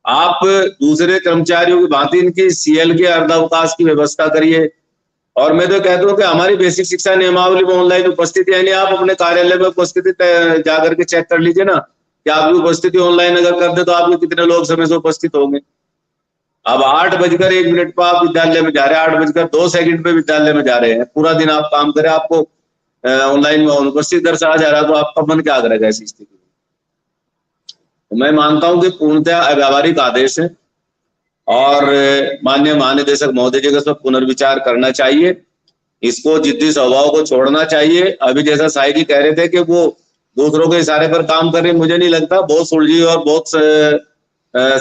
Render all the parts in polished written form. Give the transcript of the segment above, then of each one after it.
आप दूसरे कर्मचारियों की भांति इनकी सीएल के अर्धावकाश की व्यवस्था करिए। और मैं तो कहता हूँ कि हमारी बेसिक शिक्षा नियमावली में ऑनलाइन उपस्थिति, यानी आप अपने कार्यालय में उपस्थिति जाकर के चेक कर लीजिए ना कि आपकी उपस्थिति ऑनलाइन अगर कर दे तो आपके कितने लोग समय से उपस्थित होंगे। अब 8:01 पर आप विद्यालय में जा रहे हैं, 8:02 पे विद्यालय में जा रहे हैं, पूरा दिन आप काम करें, आपको ऑनलाइन में अनुपस्थित दर्शाया जा रहा है, तो आपका मन क्या करेगा ऐसी स्थिति में? तो मैं मानता हूं कि पूर्णतः अव्यावहारिक आदेश है और माननीय महानिदेशक महोदय जी का सब पुनर्विचार करना चाहिए। इसको जिद्दी स्वभाव को छोड़ना चाहिए। अभी जैसा साई जी कह रहे थे कि वो दूसरों के इशारे पर काम कर रहे, मुझे नहीं लगता। बहुत सुलझी और बहुत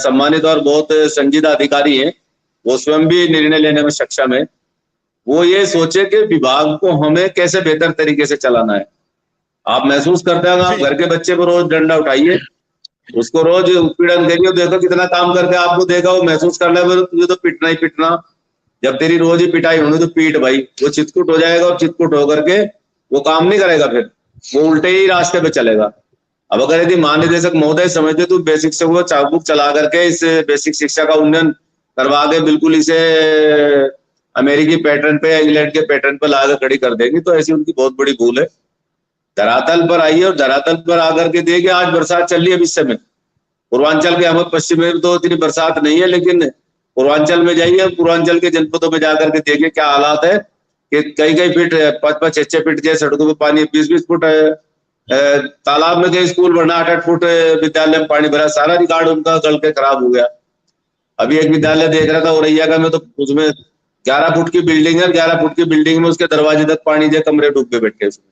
सम्मानित और बहुत संजीदा अधिकारी हैं, वो स्वयं भी निर्णय लेने में सक्षम है। वो ये सोचे कि विभाग को हमें कैसे बेहतर तरीके से चलाना है। आप महसूस करते हैं, आप घर के बच्चे पर रोज डंडा उठाइए, उसको रोज उत्पीड़न करिए, देखो कितना काम करके आपको देगा, वो महसूस कर ले तुझे तो पिटना ही पिटना। जब तेरी रोज ही पिटाई होनी तो पीट भाई, वो चितकुट हो जाएगा और चितकुट होकर के वो काम नहीं करेगा, फिर वो उल्टे ही रास्ते पे चलेगा। अब अगर यदि महानिदेशक महोदय समझते तो बेसिक से वो चाबुक चला करके इस बेसिक शिक्षा का उन्नयन करवा के बिल्कुल इसे अमेरिकी पैटर्न पे या इंग्लैंड के पैटर्न पे लाकर खड़ी कर देंगी, तो ऐसी उनकी बहुत बड़ी भूल है। धरातल पर आइए और धरातल पर आकर के देखिए, आज बरसात चल रही है इस समय पूर्वांचल के, हम पश्चिम में तो इतनी बरसात नहीं है, लेकिन पूर्वांचल में जाइए, पूर्वांचल के जनपदों में जाकर के देखिए क्या हालात है कि कई फीट 5-5, 6-6 फीट के सड़कों पे पानी, 20-20 फुट तालाब में कई स्कूल भरना, 8-8 फुट विद्यालय में पानी भरा, सारा रिकॉर्ड उनका गल के खराब हो गया। अभी एक विद्यालय देख रहा था औरैया का, मैं तो उसमें 11 फुट की बिल्डिंग है, 11 फुट की बिल्डिंग में उसके दरवाजे तक पानी जो कमरे डूब के बैठे उसमें।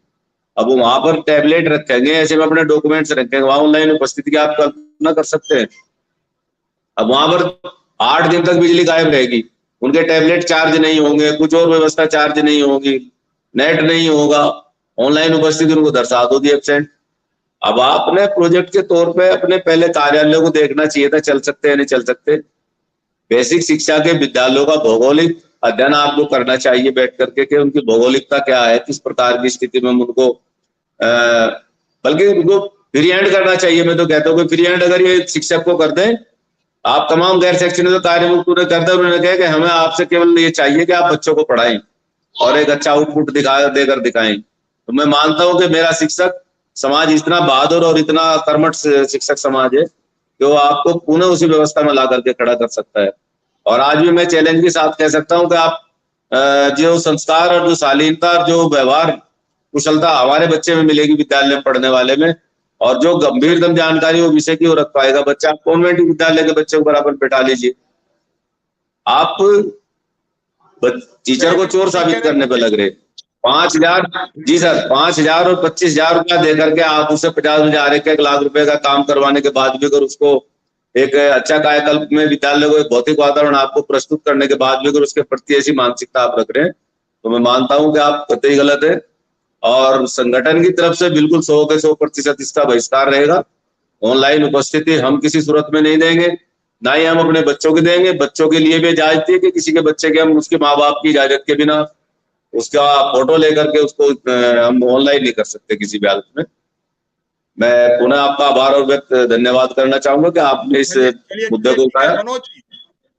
अब वो वहां पर टैबलेट रखेंगे, ऐसे में अपने डॉक्यूमेंट्स रखेंगे, वहां ऑनलाइन उपस्थिति की आप कल्पना कर सकते हैं। अब वहां पर 8 दिन तक बिजली गायब रहेगी, उनके टैबलेट चार्ज नहीं होंगे, कुछ और व्यवस्था चार्ज नहीं होगी, नेट नहीं होगा, ऑनलाइन उपस्थिति उनको दर्शा दो दी एब्सेंट। अब आपने प्रोजेक्ट के तौर पे अपने पहले कार्यालय को देखना चाहिए था, चल सकते हैं नहीं चल सकते। बेसिक शिक्षा के विद्यालयों का भौगोलिक अध्ययन आपको करना चाहिए बैठ करके कि उनकी भौगोलिकता क्या है, किस प्रकार की स्थिति में उनको बल्कि उनको फ्री हैंड करना चाहिए। मैं तो कहता हूँ कि फ्री हैंड अगर ये शिक्षक को कर दें, आप तमाम गैर शैक्षणिक कार्य पूरे करते हैं, उन्होंने कहा कि हमें आपसे केवल ये चाहिए कि आप बच्चों को पढ़ाएं और एक अच्छा आउटपुट देकर दिखाएं। तो मैं मानता हूं कि मेरा शिक्षक समाज इतना बहादुर और इतना कर्मठ शिक्षक समाज है कि वो आपको पुनः उसी व्यवस्था में ला करके खड़ा कर सकता है। और आज भी मैं चैलेंज के साथ कह सकता हूं कि आप जो संस्कार और जो शालीनता और जो व्यवहार कुशलता हमारे बच्चे में मिलेगी विद्यालय में पढ़ने वाले में, और जो गंभीरतम जानकारी वो विषय की वो रख पाएगा बच्चा। कॉन्वेंट विद्यालय के बच्चे को बराबर बैठा लीजिए, आप टीचर को चोर साबित करने पे लग रहे। 5,000 जी सर, 5,000 और 25,000 रुपया देकर के आप उसे 50,000 1 लाख रुपए का काम करवाने के बाद भी अगर उसको एक अच्छा कायाकल्प में विद्यालय को एक भौतिक वातावरण आपको प्रस्तुत करने के बाद भी अगर उसके प्रति ऐसी मानसिकता आप रख रहे हैं, तो मैं मानता हूं कि आप कतई गलत है। और संगठन की तरफ से बिल्कुल 100 के 100% इसका बहिष्कार रहेगा। ऑनलाइन उपस्थिति हम किसी सूरत में नहीं देंगे, ना ही हम अपने बच्चों को देंगे। बच्चों के लिए भी इजाजत है कि किसी के बच्चे के हम उसके माँ बाप की इजाजत के बिना उसका फोटो लेकर के उसको हम ऑनलाइन नहीं कर सकते किसी भी हालत में। मैं पुनः आपका आभार और व्यक्त धन्यवाद करना चाहूंगा कि आपने इस मुद्दे को उठाया।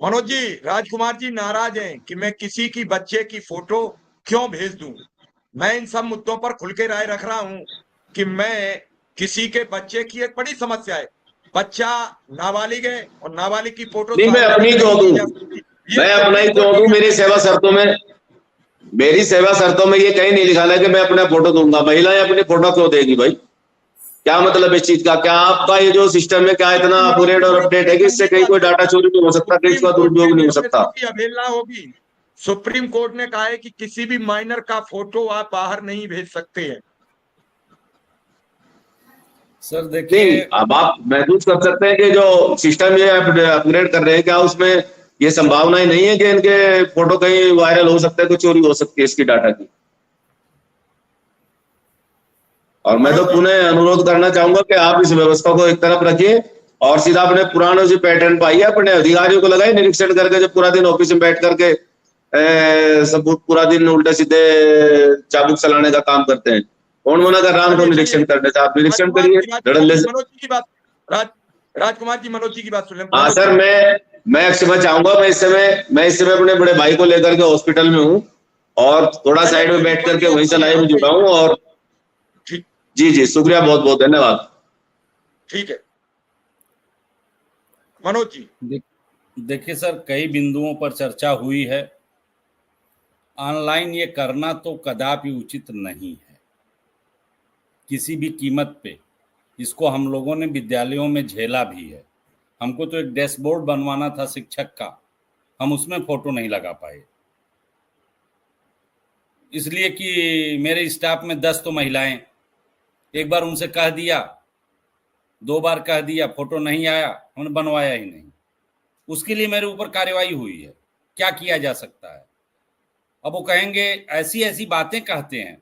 मनोज जी, राजकुमार जी नाराज हैं कि मैं किसी की बच्चे की फोटो क्यों भेज दूं। मैं इन सब मुद्दों पर खुल के राय रख रहा हूं कि मैं किसी के बच्चे की एक बड़ी समस्या है, बच्चा नाबालिग है और नाबालिग की फोटो नहीं, मैं अपनी क्यों दूं, मैं अपना ही क्यों दूं। मेरी सेवा शर्तों में ये कहीं नहीं लिखा है कि मैं अपना फोटो दूंगा। महिलाएं अपनी फोटो क्यों देगी भाई, क्या मतलब इस चीज का? क्या आपका ये जो सिस्टम है क्या इतना अपग्रेड और अपडेट है कि इससे कहीं कोई डाटा चोरी नहीं हो सकता, कहीं इसका दुरुपयोग नहीं हो सकता? अवहेलना होगी। सुप्रीम कोर्ट ने कहा है कि किसी भी माइनर का फोटो आप बाहर नहीं भेज सकते हैं। सर देखिए, अब आप महसूस कर सकते हैं कि जो सिस्टम ये अपग्रेड कर रहे हैं, क्या उसमें ये संभावनाएं नहीं है कि इनके फोटो कहीं वायरल हो सकते हैं, कोई चोरी हो सकती है इसकी डाटा की? और मैं तो पुनः अनुरोध करना चाहूंगा कि आप इस व्यवस्था को एक तरफ रखिए और सीधा अपने पुराने जो पैटर्न पाइए, अपने अधिकारियों को लगाए निरीक्षण करके, जो पूरा दिन ऑफिस में बैठ करके सब पूरा दिन उल्टे सीधे चाबुक चलाने का काम करते हैं। कौन मना कर रहा है उनको निरीक्षण करने से? आप निरीक्षण करिए धड़ल्ले से। राजकुमार जी, मनोज जी की बात सुन लें। हाँ सर, मैं क्षमा चाहूंगा, मैं इस समय अपने बड़े भाई को लेकर के हॉस्पिटल में हूँ और थोड़ा साइड में बैठ करके वहीं से लाइव में जुड़ा हूँ। और ठीक, जी जी, शुक्रिया, बहुत बहुत धन्यवाद। ठीक है मनोज जी। देखिए सर, कई बिंदुओं पर चर्चा हुई है। ऑनलाइन ये करना तो कदापि उचित नहीं है किसी भी कीमत पे। इसको हम लोगों ने विद्यालयों में झेला भी है। हमको तो एक डैशबोर्ड बनवाना था शिक्षक का, हम उसमें फोटो नहीं लगा पाए, इसलिए कि मेरे स्टाफ में 10 तो महिलाएं। एक बार उनसे कह दिया, 2 बार कह दिया, फोटो नहीं आया, हमने बनवाया ही नहीं। उसके लिए मेरे ऊपर कार्रवाई हुई है। क्या किया जा सकता है? अब वो कहेंगे, ऐसी ऐसी बातें कहते हैं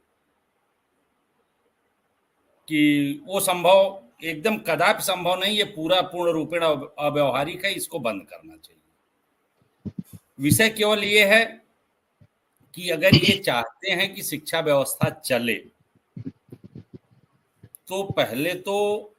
कि वो संभव, एकदम कदापि संभव नहीं। ये पूर्ण रूपेण अव्यावहारिक है, इसको बंद करना चाहिए। विषय केवल ये है कि अगर ये चाहते हैं कि शिक्षा व्यवस्था चले, तो पहले तो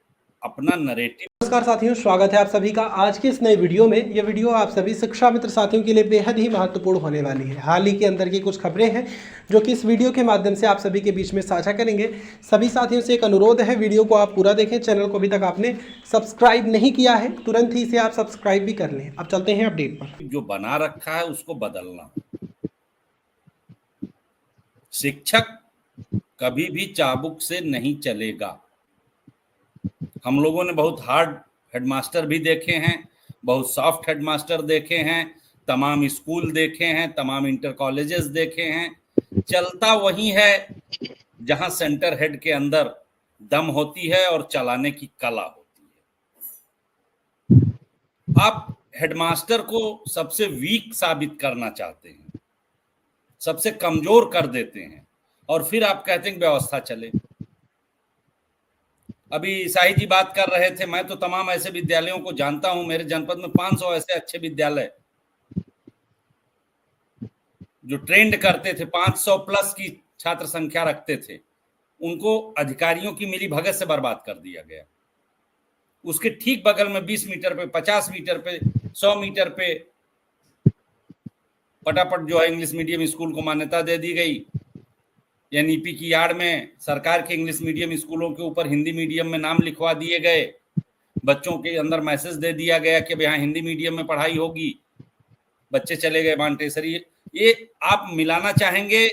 अपना नरेटिव। नमस्कार साथियों, स्वागत है आप सभी का आज की इस नई वीडियो में। ये वीडियो आप सभी शिक्षा मित्र साथियों के लिए बेहद ही महत्वपूर्ण होने वाली है। हाल ही के अंदर की कुछ खबरें हैं जो कि इस वीडियो के माध्यम से आप सभी के बीच में साझा करेंगे। सभी साथियों से एक अनुरोध है, वीडियो को आप पूरा देखें। चैनल को अभी तक आपने सब्सक्राइब नहीं किया है, तुरंत ही इसे आप सब्सक्राइब भी कर लें। अब चलते हैं अपडेट पर। जो बना रखा है उसको बदलना। शिक्षक कभी भी चाबुक से नहीं चलेगा। हम लोगों ने बहुत हार्ड हेडमास्टर भी देखे हैं, बहुत सॉफ्ट हेडमास्टर देखे हैं, तमाम स्कूल देखे हैं, तमाम इंटर कॉलेजेस देखे हैं। चलता वही है जहां सेंटर हेड के अंदर दम होती है और चलाने की कला होती है। आप हेडमास्टर को सबसे वीक साबित करना चाहते हैं, सबसे कमजोर कर देते हैं, और फिर आप कहते हैं व्यवस्था चले। अभी शाही जी बात कर रहे थे, मैं तो तमाम ऐसे विद्यालयों को जानता हूं। मेरे जनपद में 500 ऐसे अच्छे विद्यालय जो ट्रेंड करते थे, 500 प्लस की छात्र संख्या रखते थे, उनको अधिकारियों की मिली भगत से बर्बाद कर दिया गया। उसके ठीक बगल में 20 मीटर पे, 50 मीटर पे, 100 मीटर पे फटाफट जो है इंग्लिश मीडियम स्कूल को मान्यता दे दी गई। एनईपी की आड़ में सरकार के इंग्लिश मीडियम स्कूलों के ऊपर हिंदी मीडियम में नाम लिखवा दिए गए। बच्चों के अंदर मैसेज दे दिया गया कि यहाँ हिंदी मीडियम में पढ़ाई होगी। बच्चे चले गए मांटेसरी। ये आप मिलाना चाहेंगे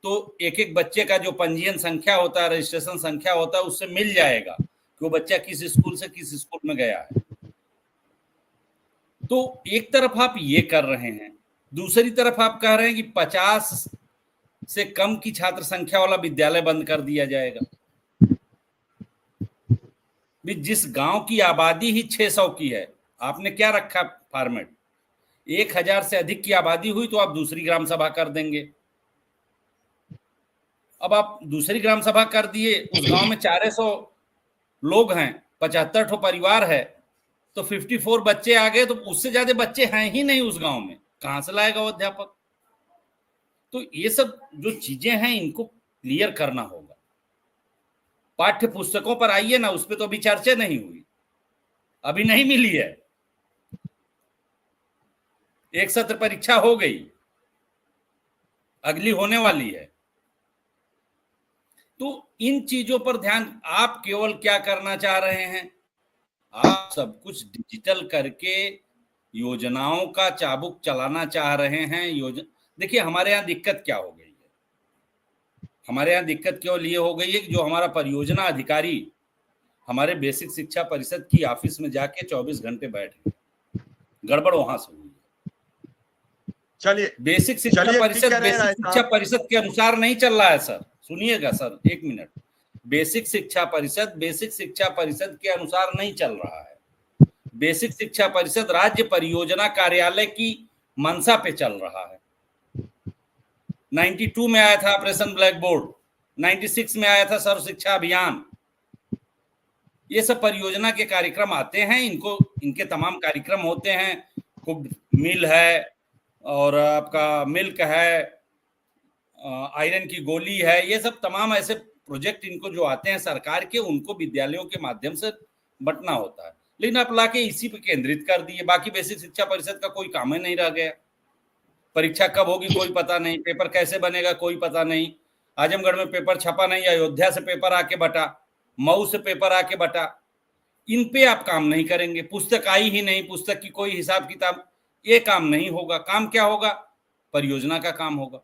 तो एक एक बच्चे का जो पंजीयन संख्या होता है, रजिस्ट्रेशन संख्या होता है, उससे मिल जाएगा कि वो बच्चा किस स्कूल से किस स्कूल में गया है। तो एक तरफ आप ये कर रहे हैं, दूसरी तरफ आप कह रहे हैं कि 50 से कम की छात्र संख्या वाला विद्यालय बंद कर दिया जाएगा। भी जिस गांव की आबादी ही 600 की है, आपने क्या रखा फॉर्मेट? 1000 से अधिक की आबादी हुई तो आप दूसरी ग्राम सभा कर देंगे। अब आप दूसरी ग्राम सभा कर दिए, उस गांव में 400 लोग हैं, 75 ठो परिवार है, तो 54 बच्चे आ गए, तो उससे ज्यादा बच्चे हैं ही नहीं उस गांव में, कहां से लाएगा वो अध्यापक? तो ये सब जो चीजें हैं इनको क्लियर करना होगा। पाठ्य पुस्तकों पर आइए ना, उस पर तो अभी चर्चा नहीं हुई, अभी नहीं मिली है। एक सत्र परीक्षा हो गई, अगली होने वाली है। तो इन चीजों पर ध्यान, आप केवल क्या करना चाह रहे हैं? आप सब कुछ डिजिटल करके योजनाओं का चाबुक चलाना चाह रहे हैं। देखिए हमारे यहाँ दिक्कत क्या हो गई है? हमारे यहाँ दिक्कत केवल ये हो गई है कि जो हमारा परियोजना अधिकारी हमारे बेसिक शिक्षा परिषद की ऑफिस में जाके 24 घंटे बैठ गए। गड़बड़ वहां से हुई। चलिए, बेसिक शिक्षा परिषद के अनुसार नहीं चल रहा है सर। सुनिएगा सर, 1 मिनट। बेसिक शिक्षा परिषद के अनुसार नहीं चल रहा है। बेसिक शिक्षा परिषद राज्य परियोजना कार्यालय की मंशा पे चल रहा है। 92 में आया था ऑपरेशन ब्लैक बोर्ड, 96 में आया था सर्व शिक्षा अभियान। ये सब परियोजना के कार्यक्रम आते हैं, इनके तमाम कार्यक्रम होते हैं। कुक मिल है, और आपका मिल्क है, आयरन की गोली है, ये सब तमाम ऐसे प्रोजेक्ट इनको जो आते हैं सरकार के, उनको विद्यालयों के माध्यम से बंटना होता है। लेकिन आप लाके इसी पे केंद्रित कर दिए। बाकी बेसिक शिक्षा परिषद का कोई काम ही नहीं रह गया। परीक्षा कब होगी कोई पता नहीं, पेपर कैसे बनेगा कोई पता नहीं। आजमगढ़ में पेपर छपा नहीं, अयोध्या से पेपर आके बटा, मऊ से पेपर आके बटा। इन पे आप काम नहीं करेंगे। पुस्तक आई ही नहीं, पुस्तक की कोई हिसाब किताब, ये काम नहीं होगा। काम क्या होगा? परियोजना का काम होगा।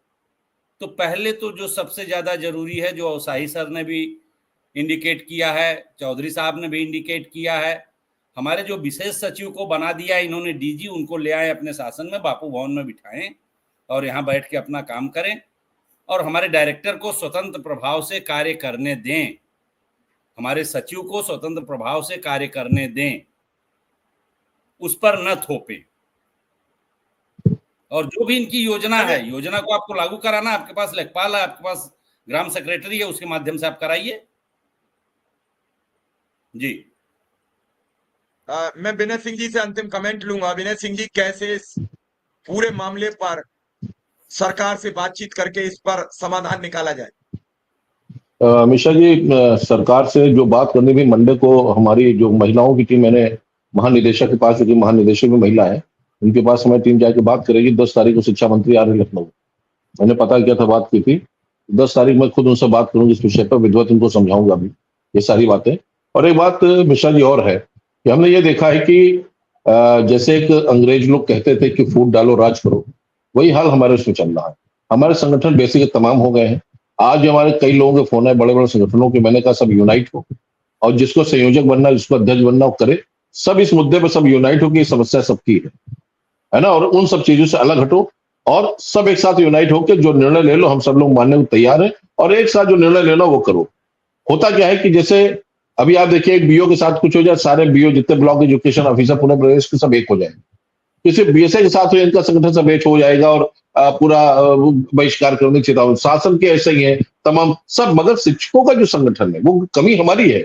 तो पहले तो जो सबसे ज्यादा जरूरी है, जो शाही सर ने भी इंडिकेट किया है, चौधरी साहब ने भी इंडिकेट किया है, हमारे जो विशेष सचिव को बना दिया इन्होंने डीजी, उनको ले आए अपने शासन में, बापू भवन में बिठाएं और यहाँ बैठ के अपना काम करें। और हमारे डायरेक्टर को स्वतंत्र प्रभाव से कार्य करने दें, हमारे सचिव को स्वतंत्र प्रभाव से कार्य करने दें, उस पर न थोपें। और जो भी इनकी योजना है, योजना को आपको लागू कराना, आपके पास लेखपाल है, आपके पास ग्राम सेक्रेटरी है, उसके माध्यम से आप कराइए। जी मैं विनय सिंह जी से अंतिम कमेंट लूंगा। विनय सिंह जी, कैसे इस पूरे मामले पर सरकार से बातचीत करके इस पर समाधान निकाला जाए? मिश्रा जी, सरकार से जो बात करनी थी मंडे को, हमारी जो महिलाओं की टीम, मैंने महानिदेशक के पास, जो कि महानिदेशक में महिला है, उनके पास हमारी टीम जाके बात करेगी। 10 तारीख को शिक्षा मंत्री आ रहे लखनऊ, मैंने पता किया था, बात की थी। 10 तारीख में खुद उनसे बात करूंगी इस विषय पर, विधिवत उनको समझाऊंगा अभी ये सारी बातें। और एक बात मिश्रा जी और है कि हमने ये देखा है कि जैसे एक अंग्रेज लोग कहते थे कि फूट डालो राज करो, वही हाल हमारे उसमें चल रहा है। हमारे संगठन बेसिक तमाम हो गए हैं। आज हमारे कई लोगों के फोन है बड़े बड़े संगठनों के, मैंने कहा सब यूनाइट हो, और जिसको संयोजक बनना, जिसको अध्यक्ष बनना, वो करे। सब इस मुद्दे पर सब यूनाइट हो कि समस्या सबकी है ना, और उन सब चीजों से अलग हटो और सब एक साथ यूनाइट होकर जो निर्णय ले लो, हम सब लोग मानने को तैयार हैं, और एक साथ जो निर्णय लेना वो करो। होता क्या है कि जैसे अभी आप देखिए, एक बीओ के साथ कुछ हो जाए, सारे बीओ जितने ब्लॉक एजुकेशन ऑफिसर पूरे प्रदेश के सब एक हो जाए। किसी बीएसए के साथ इनका संगठन सब एक हो जाएगा और पूरा बहिष्कार करने की चेतावनी। शासन के ऐसे ही है तमाम सब, मगर शिक्षकों का जो संगठन है वो कमी हमारी है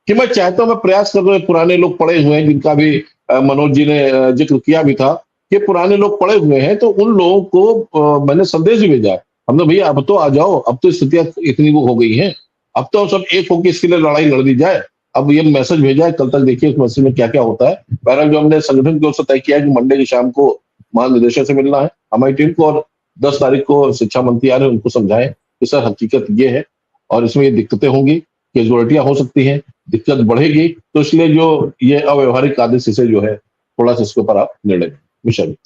कि मैं चाहता हूं, मैं प्रयास कर रहा हूं, पुराने लोग पड़े हुए हैं, जिनका भी मनोज जी ने जिक्र किया भी था कि पुराने लोग पड़े हुए हैं, तो उन लोगों को मैंने संदेश भी भेजा, हमने भैया अब तो आ जाओ, अब तो स्थितियां इतनी वो हो गई हैं, अब तो सब एक होकर इसके लिए लड़ाई लड़ दी जाए। अब ये मैसेज भेजा है, कल तक देखिए उस मैसेज में क्या क्या होता है। बहरहाल जो हमने संगठन की ओर से तय किया है कि मंडे की शाम को महानिदेशक से मिलना है हमारी टीम को, और 10 तारीख को शिक्षा मंत्री आ रहे हैं, उनको समझाएं कि सर हकीकत ये है और इसमें ये दिक्कतें होंगी, कैजुअलिटियां हो सकती हैं, दिक्कत बढ़ेगी, तो इसलिए जो ये अव्यवहारिक आदेश से जो है थोड़ा सा इसके ऊपर आप निर्णय लें। मिश्रा जी,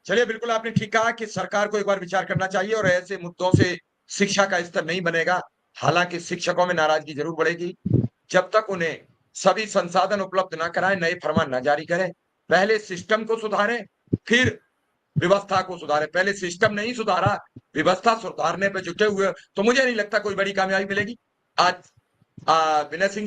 चलिए, बिल्कुल आपने ठीक कहा कि सरकार को एक बार विचार करना चाहिए और ऐसे मुद्दों से शिक्षा का स्तर नहीं बनेगा। हालांकि शिक्षकों में नाराजगी जरूर बढ़ेगी जब तक उन्हें सभी संसाधन उपलब्ध न कराएं, नए फरमान न जारी करें। पहले सिस्टम को सुधारें, फिर व्यवस्था को सुधारें। पहले सिस्टम नहीं सुधारा, व्यवस्था सुधारने पे जुटे हुए तो मुझे नहीं लगता कोई बड़ी कामयाबी मिलेगी। आज विनय सिंह जी